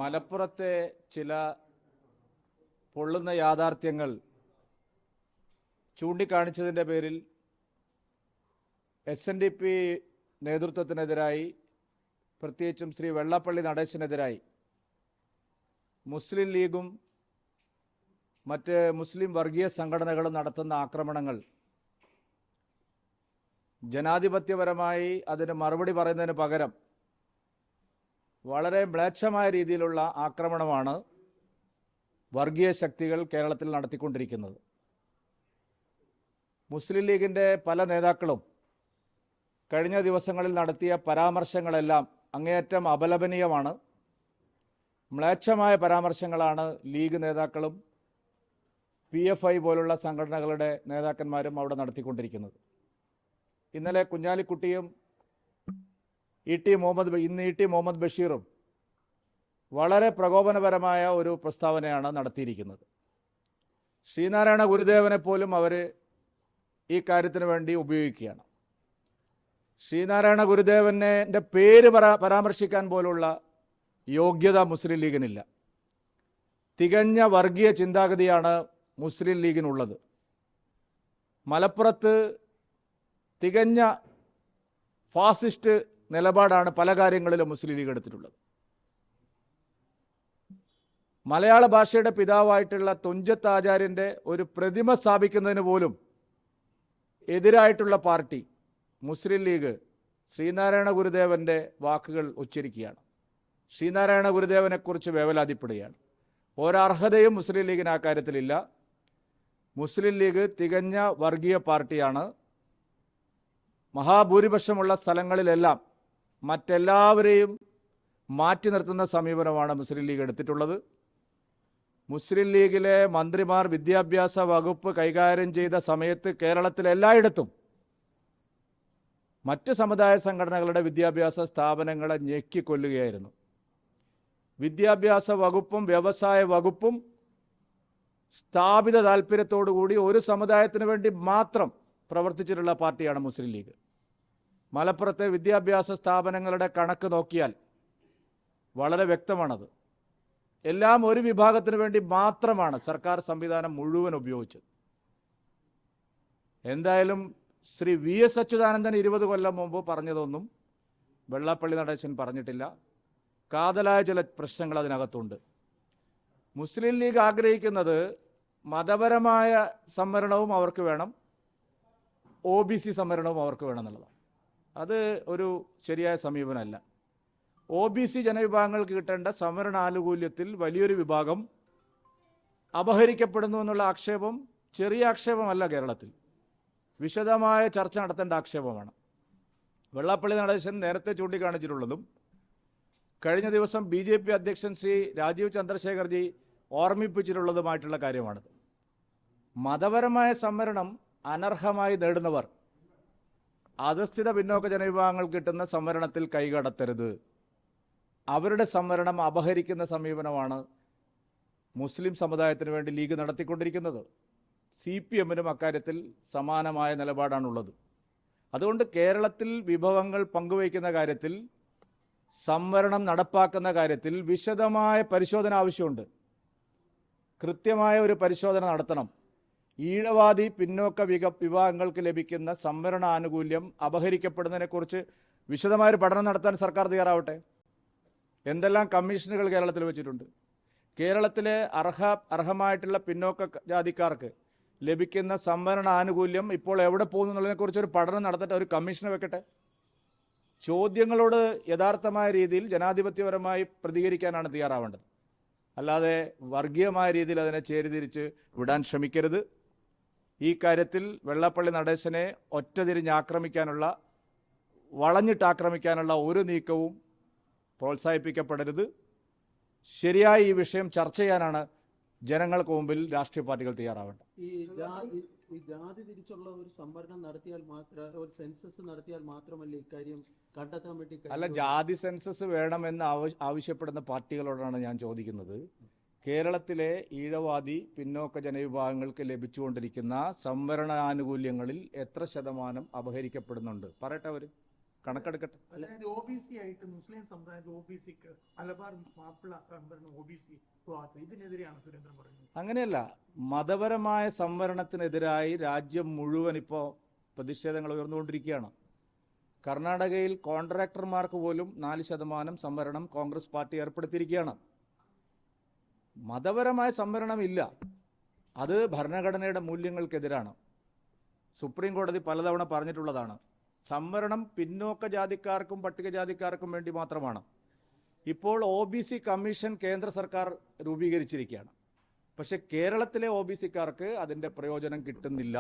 മലപ്പുറത്തെ ചില പൊള്ളുന്ന യാഥാർത്ഥ്യങ്ങൾ ചൂണ്ടിക്കാണിച്ചതിൻ്റെ പേരിൽ SNDP നേതൃത്വത്തിനെതിരായി, പ്രത്യേകിച്ചും ശ്രീ വെള്ളാപ്പള്ളി നടേശനെതിരായി മുസ്ലിം ലീഗും മറ്റ് മുസ്ലിം വർഗീയ സംഘടനകളും നടത്തുന്ന ആക്രമണങ്ങൾ ജനാധിപത്യപരമായി അതിന് മറുപടി പറയുന്നതിന് പകരം വളരെ മ്ലേച്ഛമായ രീതിയിലുള്ള ആക്രമണമാണ് വർഗീയ ശക്തികൾ കേരളത്തിൽ നടത്തിക്കൊണ്ടിരിക്കുന്നത്. മുസ്ലിം ലീഗിൻ്റെ പല നേതാക്കളും കഴിഞ്ഞ ദിവസങ്ങളിൽ നടത്തിയ പരാമർശങ്ങളെല്ലാം അങ്ങേയറ്റം അപലപനീയമാണ്. മ്ലേച്ഛമായ പരാമർശങ്ങളാണ് ലീഗ് നേതാക്കളും PFI പോലുള്ള സംഘടനകളുടെ നേതാക്കന്മാരും അവിടെ നടത്തിക്കൊണ്ടിരിക്കുന്നത്. ഇന്നലെ കുഞ്ഞാലിക്കുട്ടിയും ഇന്ന് ഇ ടി മുഹമ്മദ് ബഷീറും വളരെ പ്രകോപനപരമായ ഒരു പ്രസ്താവനയാണ് നടത്തിയിരിക്കുന്നത്. ശ്രീനാരായണ ഗുരുദേവനെ പോലും അവർ ഈ കാര്യത്തിന് വേണ്ടി ഉപയോഗിക്കുകയാണ്. ശ്രീനാരായണ ഗുരുദേവൻ്റെ പേര് പരാമർശിക്കാൻ പോലുള്ള യോഗ്യത മുസ്ലിം ലീഗിനില്ല. തികഞ്ഞ വർഗീയ ചിന്താഗതിയാണ് മുസ്ലിം ലീഗിനുള്ളത്. മലപ്പുറത്ത് തികഞ്ഞ ഫാസിസ്റ്റ് നിലപാടാണ് പല കാര്യങ്ങളിലും മുസ്ലിം ലീഗ് എടുത്തിട്ടുള്ളത്. മലയാള ഭാഷയുടെ പിതാവായിട്ടുള്ള തുഞ്ചത്ത് ആചാര്യൻ്റെ ഒരു പ്രതിമ സ്ഥാപിക്കുന്നതിന് പോലും എതിരായിട്ടുള്ള പാർട്ടി മുസ്ലിം ലീഗ് ശ്രീനാരായണ ഗുരുദേവൻ്റെ വാക്കുകൾ ഉച്ചരിക്കുകയാണ്. ശ്രീനാരായണ ഗുരുദേവനെക്കുറിച്ച് വേവലാതിപ്പെടുകയാണ്. ഒരർഹതയും മുസ്ലിം ലീഗിന് ആ കാര്യത്തിലില്ല. മുസ്ലിം ലീഗ് തികഞ്ഞ വർഗീയ പാർട്ടിയാണ്. മഹാഭൂരിപക്ഷമുള്ള സ്ഥലങ്ങളിലെല്ലാം മറ്റെല്ലാവരെയും മാറ്റി നിർത്തുന്ന സമീപനമാണ് മുസ്ലിം ലീഗ് എടുത്തിട്ടുള്ളത്. മുസ്ലിം ലീഗിലെ മന്ത്രിമാർ വിദ്യാഭ്യാസ വകുപ്പ് കൈകാര്യം ചെയ്ത സമയത്ത് കേരളത്തിലെല്ലായിടത്തും മറ്റ് സമുദായ സംഘടനകളുടെ വിദ്യാഭ്യാസ സ്ഥാപനങ്ങളെ ഞെക്കിക്കൊല്ലുകയായിരുന്നു. വിദ്യാഭ്യാസ വകുപ്പും വ്യവസായ വകുപ്പും സ്ഥാപിത താല്പര്യത്തോടുകൂടി ഒരു സമുദായത്തിന് വേണ്ടി മാത്രം പ്രവർത്തിച്ചിട്ടുള്ള പാർട്ടിയാണ് മുസ്ലിം ലീഗ്. മലപ്പുറത്തെ വിദ്യാഭ്യാസ സ്ഥാപനങ്ങളുടെ കണക്ക് നോക്കിയാൽ വളരെ വ്യക്തമാണത്. എല്ലാം ഒരു വിഭാഗത്തിന് വേണ്ടി മാത്രമാണ് സർക്കാർ സംവിധാനം മുഴുവൻ ഉപയോഗിച്ചത്. എന്തായാലും ശ്രീ VS അച്യുതാനന്ദൻ 20 കൊല്ലം മുമ്പ് പറഞ്ഞതൊന്നും വെള്ളാപ്പള്ളി നടേശൻ പറഞ്ഞിട്ടില്ല. കാതലായ ചില പ്രശ്നങ്ങൾ അതിനകത്തുണ്ട്. മുസ്ലിം ലീഗ് ആഗ്രഹിക്കുന്നത് മതപരമായ സംവരണവും അവർക്ക് വേണം, OBC സംവരണവും അവർക്ക് വേണം എന്നുള്ളതാണ്. അത് ഒരു ശരിയായ സമീപനമല്ല. OBC ജനവിഭാഗങ്ങൾക്ക് കിട്ടേണ്ട സംവരണ ആനുകൂല്യത്തിൽ വലിയൊരു വിഭാഗം അപഹരിക്കപ്പെടുന്നു എന്നുള്ള ആക്ഷേപം ചെറിയ ആക്ഷേപമല്ല. കേരളത്തിൽ വിശദമായ ചർച്ച നടത്തേണ്ട ആക്ഷേപമാണ്. വെള്ളാപ്പള്ളി നടേശൻ നേരത്തെ ചൂണ്ടിക്കാണിച്ചിട്ടുള്ളതും കഴിഞ്ഞ ദിവസം BJP അധ്യക്ഷൻ ശ്രീ രാജീവ് ചന്ദ്രശേഖർജി ഓർമ്മിപ്പിച്ചിട്ടുള്ളതുമായിട്ടുള്ള കാര്യമാണിത്. മതപരമായ സംവരണം അനർഹമായി നേടുന്നവർ അധസ്ഥിത പിന്നോക്ക ജനവിഭാഗങ്ങൾക്ക് കിട്ടുന്ന സംവരണത്തിൽ കൈകടത്തരുത്. അവരുടെ സംവരണം അപഹരിക്കുന്ന സമീപനമാണ് മുസ്ലിം സമുദായത്തിന് വേണ്ടി ലീഗ് നടത്തിക്കൊണ്ടിരിക്കുന്നത്. CPM-നും അക്കാര്യത്തിൽ സമാനമായ നിലപാടാണുള്ളത്. അതുകൊണ്ട് കേരളത്തിൽ വിഭവങ്ങൾ പങ്കുവയ്ക്കുന്ന കാര്യത്തിൽ, സംവരണം നടപ്പാക്കുന്ന കാര്യത്തിൽ വിശദമായ പരിശോധന ആവശ്യമുണ്ട്. കൃത്യമായ ഒരു പരിശോധന നടത്തണം. ഈഴവാദി പിന്നോക്ക വിഭാഗങ്ങൾക്ക് ലഭിക്കുന്ന സംവരണ ആനുകൂല്യം അപഹരിക്കപ്പെടുന്നതിനെക്കുറിച്ച് വിശദമായൊരു പഠനം നടത്താൻ സർക്കാർ തയ്യാറാവട്ടെ. എന്തെല്ലാം കമ്മീഷനുകൾ കേരളത്തിൽ വെച്ചിട്ടുണ്ട്. കേരളത്തിലെ അർഹമായിട്ടുള്ള പിന്നോക്ക ജാതിക്കാർക്ക് ലഭിക്കുന്ന സംവരണ ആനുകൂല്യം ഇപ്പോൾ എവിടെ പോകുന്നു എന്നുള്ളതിനെക്കുറിച്ചൊരു പഠനം നടത്തിയിട്ട് ഒരു കമ്മീഷനെ വെക്കട്ടെ. ചോദ്യങ്ങളോട് യഥാർത്ഥമായ രീതിയിൽ ജനാധിപത്യപരമായി പ്രതികരിക്കാനാണ് തയ്യാറാവേണ്ടത്. അല്ലാതെ വർഗീയമായ രീതിയിൽ അതിനെ ചേരിതിരിച്ച് വിടാൻ ശ്രമിക്കരുത്. ഈ കാര്യത്തിൽ വെള്ളാപ്പള്ളി നടേശനെ ഒറ്റതിരിഞ്ഞ് ആക്രമിക്കാനുള്ള, വളഞ്ഞിട്ടാക്രമിക്കാനുള്ള ഒരു നീക്കവും പ്രോത്സാഹിപ്പിക്കപ്പെടരുത്. ശരിയായി ഈ വിഷയം ചർച്ച ചെയ്യാനാണ് ജനങ്ങൾക്ക് മുമ്പിൽ രാഷ്ട്രീയ പാർട്ടികൾ തയ്യാറാവേണ്ടത്. ഈ ജാതി തിരിച്ചുള്ള ഒരു സംവരണം നടത്തിയാൽ മാത്രം, ഒരു സെൻസസ് നടത്തിയാൽ മാത്രമല്ല ഇക്കാര്യം കണ്ടെത്താൻ വേണ്ടി? അല്ല, ജാതി സെൻസസ് വേണമെന്ന് ആവശ്യപ്പെടുന്ന പാർട്ടികളോടാണ് ഞാൻ ചോദിക്കുന്നത്. കേരളത്തിലെ ഈഴവാദി പിന്നോക്ക ജനവിഭാഗങ്ങൾക്ക് ലഭിച്ചുകൊണ്ടിരിക്കുന്ന സംവരണ ആനുകൂല്യങ്ങളിൽ എത്ര ശതമാനം അപഹരിക്കപ്പെടുന്നുണ്ട്? പറയട്ടെ അവർ. കണക്കെടുക്കട്ടെ. അതായത് OBC ആയിട്ട് മുസ്ലിം സമുദായത്തിൽ OBCക്ക് മലബാർ മാപ്പിള സംവരണം OBC ഇതിനെതിരെയാണ് സുരേന്ദ്രൻ പറയുന്നത്. അങ്ങനെയല്ല, മതപരമായ സംവരണത്തിനെതിരായി രാജ്യം മുഴുവൻ ഇപ്പോൾ പ്രതിഷേധങ്ങൾ ഉയർന്നുകൊണ്ടിരിക്കുകയാണ്. കർണാടകയിൽ കോൺട്രാക്ടർമാർക്ക് പോലും 4% സംവരണം കോൺഗ്രസ് പാർട്ടി ഏർപ്പെടുത്തിയിരിക്കുകയാണ്. മതപരമായ സംവരണം ഇല്ല, അത് ഭരണഘടനയുടെ മൂല്യങ്ങൾക്കെതിരാണ്. സുപ്രീം കോടതി പലതവണ പറഞ്ഞിട്ടുള്ളതാണ്. സംവരണം പിന്നോക്ക ജാതിക്കാർക്കും പട്ടികജാതിക്കാർക്കും വേണ്ടി മാത്രമാണ്. ഇപ്പോൾ OBC കമ്മീഷൻ കേന്ദ്ര സർക്കാർ രൂപീകരിച്ചിരിക്കുകയാണ്. പക്ഷെ കേരളത്തിലെ OBCക്കാർക്ക് അതിൻ്റെ പ്രയോജനം കിട്ടുന്നില്ല.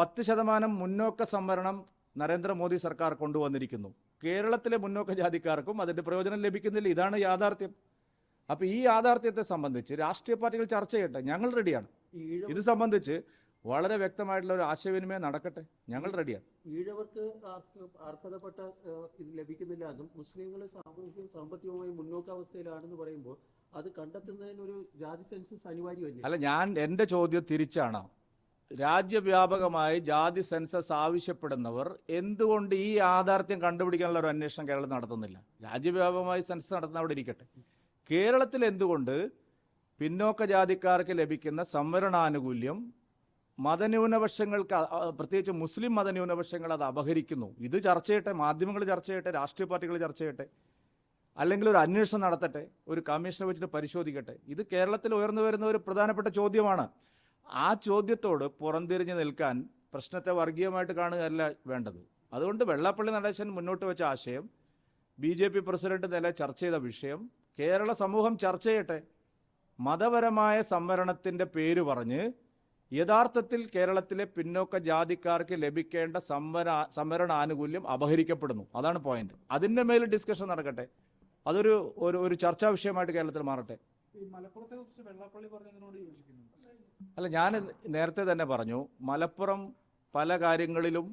10% മുന്നോക്ക സംവരണം നരേന്ദ്രമോദി സർക്കാർ കൊണ്ടുവന്നിരിക്കുന്നു. കേരളത്തിലെ മുന്നോക്ക ജാതിക്കാർക്കും അതിൻ്റെ പ്രയോജനം ലഭിക്കുന്നില്ല. ഇതാണ് യാഥാർത്ഥ്യം. അപ്പോൾ ഈ യാഥാർത്ഥ്യത്തെ സംബന്ധിച്ച് രാഷ്ട്രീയ പാർട്ടികൾ ചർച്ച ചെയ്യട്ടെ, ഞങ്ങൾ റെഡിയാണ്. ഇത് സംബന്ധിച്ച് വളരെ വ്യക്തമായിട്ടുള്ള ഒരു ആശയവിനിമയം നടക്കട്ടെ, ഞങ്ങൾ റെഡിയാണ്. ഈഴവർക്ക് അർഹതപ്പെട്ട ഇത് ലഭിക്കുന്നില്ല എന്നും മുസ്ലിങ്ങൾ സാമൂഹികവും സാമ്പത്തികവുമായി മുന്നോക്കാവസ്ഥയിലാണെന്ന് പറയുമ്പോൾ അത് കണ്ടെത്തുന്നതിനൊരു ജാതി സെൻസസ് അനിവാര്യമല്ലേ? അല്ല, എൻ്റെ ചോദ്യം തിരിച്ചാണ്. രാജ്യവ്യാപകമായി ജാതി സെൻസസ് ആവശ്യപ്പെടുന്നവർ എന്തുകൊണ്ട് ഈ യാഥാർത്ഥ്യം കണ്ടുപിടിക്കാനുള്ള ഒരു അന്വേഷണം കേരളത്തിൽ നടത്തുന്നില്ല? രാജ്യവ്യാപകമായി സെൻസസ് നടത്തുന്ന അവിടെ ഇരിക്കട്ടെ. കേരളത്തിൽ എന്തുകൊണ്ട് പിന്നോക്ക ജാതിക്കാർക്ക് ലഭിക്കുന്ന സംവരണാനുകൂല്യം മതന്യൂനപക്ഷങ്ങൾക്ക്, പ്രത്യേകിച്ച് മുസ്ലിം മതന്യൂനപക്ഷങ്ങൾ അത് അപഹരിക്കുന്നു? ഇത് ചർച്ച ചെയ്യട്ടെ, മാധ്യമങ്ങൾ ചർച്ച ചെയ്യട്ടെ, രാഷ്ട്രീയ പാർട്ടികൾ ചർച്ച ചെയ്യട്ടെ, അല്ലെങ്കിൽ ഒരു അന്വേഷണം നടത്തട്ടെ, ഒരു കമ്മീഷനെ വെച്ചിട്ട് പരിശോധിക്കട്ടെ. ഇത് കേരളത്തിൽ ഉയർന്നു വരുന്ന ഒരു പ്രധാനപ്പെട്ട ചോദ്യമാണ്. ആ ചോദ്യത്തോട് പുറംതിരിഞ്ഞ് നിൽക്കാൻ പ്രശ്നത്തെ വർഗീയമായിട്ട് കാണുകയല്ല വേണ്ടത്. അതുകൊണ്ട് വെള്ളാപ്പള്ളി നടേശൻ മുന്നോട്ട് വെച്ച ആശയം, BJP പ്രസിഡന്റ് നില ചർച്ച ചെയ്ത വിഷയം കേരള സമൂഹം ചർച്ച ചെയ്യട്ടെ. മതപരമായ സംവരണത്തിൻ്റെ പേര് പറഞ്ഞ് യഥാർത്ഥത്തിൽ കേരളത്തിലെ പിന്നോക്ക ജാതിക്കാർക്ക് ലഭിക്കേണ്ട സംവരണ ആനുകൂല്യം അപഹരിക്കപ്പെടുന്നു. അതാണ് പോയിന്റ്. അതിൻ്റെ മേൽ ഡിസ്കഷൻ നടക്കട്ടെ. അതൊരു ഒരു ചർച്ചാ വിഷയമായിട്ട് കേരളത്തിൽ മാറട്ടെ. മലപ്പുറത്തെ കുറിച്ച് വെള്ളാപ്പള്ളി പറഞ്ഞതിനോട് യോജിക്കുന്നു. അല്ല, ഞാൻ നേരത്തെ തന്നെ പറഞ്ഞു, മലപ്പുറം പല കാര്യങ്ങളിലും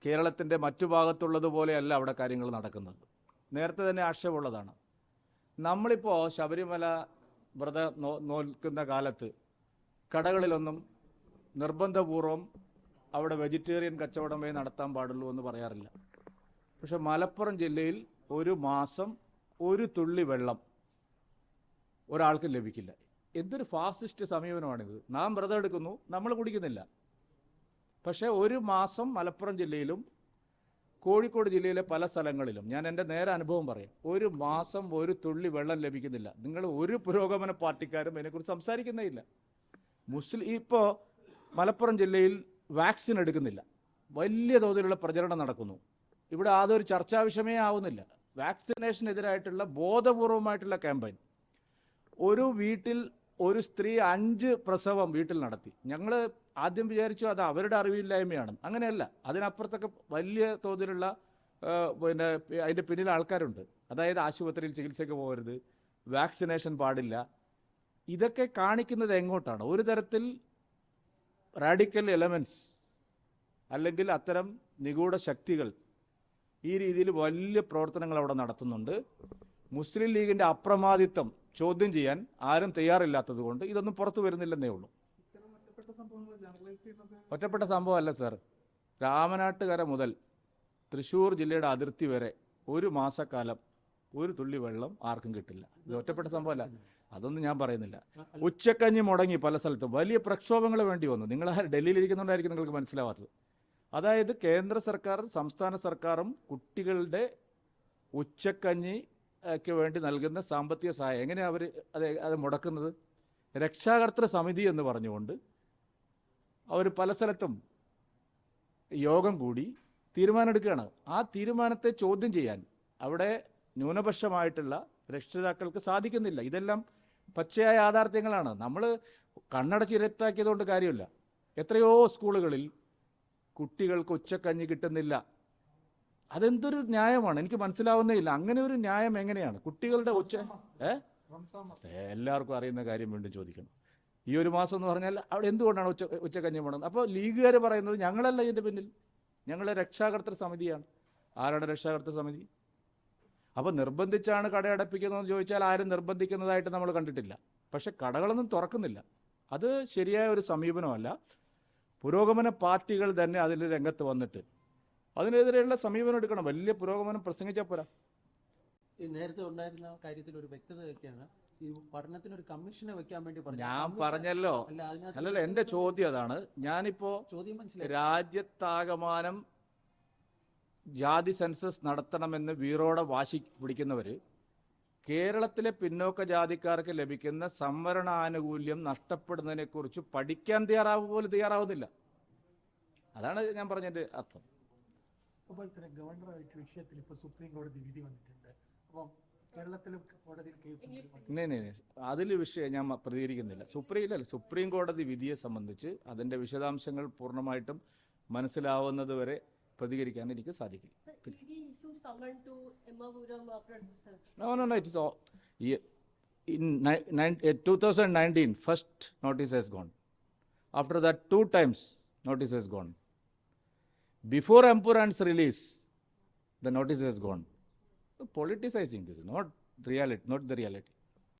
കേരളത്തിൻ്റെ മറ്റു ഭാഗത്തുള്ളതുപോലെയല്ല അവിടെ കാര്യങ്ങൾ നടക്കുന്നത്. നേരത്തെ തന്നെ ആക്ഷേപമുള്ളതാണ്. നമ്മളിപ്പോൾ ശബരിമല വ്രതം നോക്കുന്ന കാലത്ത് കടകളിലൊന്നും നിർബന്ധപൂർവം അവിടെ വെജിറ്റേറിയൻ കച്ചവടമേ നടത്താൻ പാടുള്ളൂ എന്ന് പറയാറില്ല. പക്ഷെ മലപ്പുറം ജില്ലയിൽ ഒരു മാസം ഒരു തുള്ളി വെള്ളം ഒരാൾക്ക് ലഭിക്കില്ല. എന്തൊരു ഫാസിസ്റ്റ് സമീപനമാണിത്. നാം വ്രതം എടുക്കുന്നു, നമ്മൾ കുടിക്കുന്നില്ല. പക്ഷേ ഒരു മാസം മലപ്പുറം ജില്ലയിലും കോഴിക്കോട് ജില്ലയിലെ പല സ്ഥലങ്ങളിലും, ഞാൻ എൻ്റെ നേരെ അനുഭവം പറയാം, ഒരു മാസം ഒരു തുള്ളി വെള്ളം ലഭിക്കുന്നില്ല. നിങ്ങൾ ഒരു പുരോഗമന പാർട്ടിക്കാരും അതിനെക്കുറിച്ച് സംസാരിക്കുന്നേ ഇല്ല. ഇപ്പോൾ മലപ്പുറം ജില്ലയിൽ വാക്സിൻ എടുക്കുന്നില്ല, വലിയ തോതിലുള്ള പ്രചരണം നടക്കുന്നു. ഇവിടെ അതൊരു ചർച്ചാ വിഷയമേ ആവുന്നില്ല. വാക്സിനേഷനെതിരായിട്ടുള്ള ബോധപൂർവമായിട്ടുള്ള ക്യാമ്പയിൻ. ഒരു വീട്ടിൽ ഒരു സ്ത്രീ 5 പ്രസവം വീട്ടിൽ നടത്തി. ഞങ്ങൾ ആദ്യം വിചാരിച്ചു അത് അവരുടെ അറിവില്ലായ്മയാണ്. അങ്ങനെയല്ല, അതിനപ്പുറത്തൊക്കെ വലിയ തോതിലുള്ള അതിൻ്റെ പിന്നിൽ ആൾക്കാരുണ്ട്. അതായത് ആശുപത്രിയിൽ ചികിത്സയ്ക്ക് പോകരുത്, വാക്സിനേഷൻ പാടില്ല. ഇതൊക്കെ കാണിക്കുന്നത് എങ്ങോട്ടാണ്? ഒരു തരത്തിൽ റാഡിക്കൽ എലമെൻറ്റ്സ് അല്ലെങ്കിൽ അത്തരം നിഗൂഢ ശക്തികൾ ഈ രീതിയിൽ വലിയ പ്രവർത്തനങ്ങൾ അവിടെ നടത്തുന്നുണ്ട്. മുസ്ലിം ലീഗിൻ്റെ അപ്രമാദിത്വം ചോദ്യം ചെയ്യാൻ ആരും തയ്യാറില്ലാത്തത് കൊണ്ട് ഇതൊന്നും പുറത്തു വരുന്നില്ലെന്നേ ഉള്ളൂ. ഒറ്റപ്പെട്ട സംഭവമല്ല സർ. രാമനാട്ടുകര മുതൽ തൃശ്ശൂർ ജില്ലയുടെ അതിർത്തി വരെ ഒരു മാസക്കാലം ഒരു തുള്ളി വെള്ളം ആർക്കും കിട്ടില്ല. ഇത് ഒറ്റപ്പെട്ട സംഭവമല്ല, അതൊന്നും ഞാൻ പറയുന്നില്ല. ഉച്ചക്കഞ്ഞി മുടങ്ങി പല സ്ഥലത്തും, വലിയ പ്രക്ഷോഭങ്ങൾ വേണ്ടി വന്നു. നിങ്ങൾ ഡൽഹിയിൽ ഇരിക്കുന്നുണ്ടായിരിക്കും നിങ്ങൾക്ക് മനസ്സിലാവാത്തത്. അതായത് കേന്ദ്ര സർക്കാർ സംസ്ഥാന സർക്കാരും കുട്ടികളുടെ ഉച്ചക്കഞ്ഞിക്ക് വേണ്ടി നൽകുന്ന സാമ്പത്തിക സഹായം എങ്ങനെയാണ് അവർ അത് മുടക്കുന്നത്? രക്ഷാകർതൃ സമിതി എന്ന് പറഞ്ഞുകൊണ്ട് അവർ പല സ്ഥലത്തും യോഗം കൂടി തീരുമാനമെടുക്കുകയാണ്. ആ തീരുമാനത്തെ ചോദ്യം ചെയ്യാൻ അവിടെ ന്യൂനപക്ഷമായിട്ടുള്ള രക്ഷിതാക്കൾക്ക് സാധിക്കുന്നില്ല. ഇതെല്ലാം പച്ചയായ യാഥാർത്ഥ്യങ്ങളാണ്. നമ്മൾ കണ്ണടച്ചിരട്ടാക്കിയതുകൊണ്ട് കാര്യമില്ല. എത്രയോ സ്കൂളുകളിൽ കുട്ടികൾക്ക് ഉച്ചക്കഞ്ഞി കിട്ടുന്നില്ല. അതെന്തൊരു ന്യായമാണ്? എനിക്ക് മനസ്സിലാവുന്നേ ഇല്ല. അങ്ങനെ ഒരു ന്യായം എങ്ങനെയാണ്? കുട്ടികളുടെ എല്ലാവർക്കും അറിയുന്ന കാര്യം വീണ്ടും ചോദിക്കണം. ഈ ഒരു മാസം എന്ന് പറഞ്ഞാൽ അവിടെ എന്തുകൊണ്ടാണ് ഉച്ചക്കഞ്ഞി വേണം? അപ്പോൾ ലീഗുകാർ പറയുന്നത് ഞങ്ങളല്ല ഇതിൻ്റെ പിന്നിൽ, ഞങ്ങൾ രക്ഷാകർതൃ സമിതിയാണ്. ആരുടെ രക്ഷാകർതൃ സമിതി? അപ്പോൾ നിർബന്ധിച്ചാണ് കടയടപ്പിക്കുന്നതെന്ന് ചോദിച്ചാൽ ആരും നിർബന്ധിക്കുന്നതായിട്ട് നമ്മൾ കണ്ടിട്ടില്ല. പക്ഷെ കടകളൊന്നും തുറക്കുന്നില്ല. അത് ശരിയായ ഒരു സമീപനമല്ല. പുരോഗമന പാർട്ടികൾ തന്നെ അതിൽ രംഗത്ത് വന്നിട്ട് അതിനെതിരെയുള്ള സമീപനം എടുക്കണം. വലിയ പുരോഗമനം പ്രസംഗിച്ചാൽ പോരാ. ഈ നേരത്തെ ഉണ്ടായിരുന്ന കാര്യത്തിൽ ഒരു വ്യക്തത വെക്കുകയാണ്. ഈ പഠനത്തിന് ഒരു കമ്മീഷനെ വെക്കാൻ വേണ്ടി പറഞ്ഞു. ഞാൻ പറഞ്ഞല്ലോ, അല്ല, അതിനകത്ത് അല്ലല്ല, എൻ്റെ ചോദ്യം അതാണ്. ഞാനിപ്പോ ചോദ്യം മനസ്സിലായി. രാജ്യത്താകമാനം ജാതി സെൻസസ് നടത്തണമെന്ന് വീറോടെ വാശി പിടിക്കുന്നവര് കേരളത്തിലെ പിന്നോക്ക ജാതിക്കാർക്ക് ലഭിക്കുന്ന സംവരണാനുകൂല്യം നഷ്ടപ്പെടുന്നതിനെക്കുറിച്ച് പഠിക്കാൻ തയ്യാറാവുന്നില്ല. അതാണ് ഞാൻ പറഞ്ഞതിൻ്റെ അർത്ഥം. അതുപോലെ തന്നെ ഗവർണറായിട്ട് വിഷയത്തിൽ ഇപ്പോൾ സുപ്രീം കോടതി വിധി വന്നിട്ടുണ്ട്. അപ്പം കേരളത്തിലും കോടതിയിൽ കേസ് അതിൽ വിഷയം ഞാൻ പ്രതികരിക്കുന്നില്ല. സുപ്രീം കോടതി വിധിയെ സംബന്ധിച്ച് അതിൻ്റെ വിശദാംശങ്ങൾ പൂർണ്ണമായിട്ടും മനസ്സിലാവുന്നത് വരെ പ്രതികരിക്കാൻ എനിക്ക് സാധിക്കില്ല. No, it is all. In 2019, first notice has gone. After that, 2 times notice has gone. Before Ampurant's release, the notice has gone. Politicizing this, not the reality.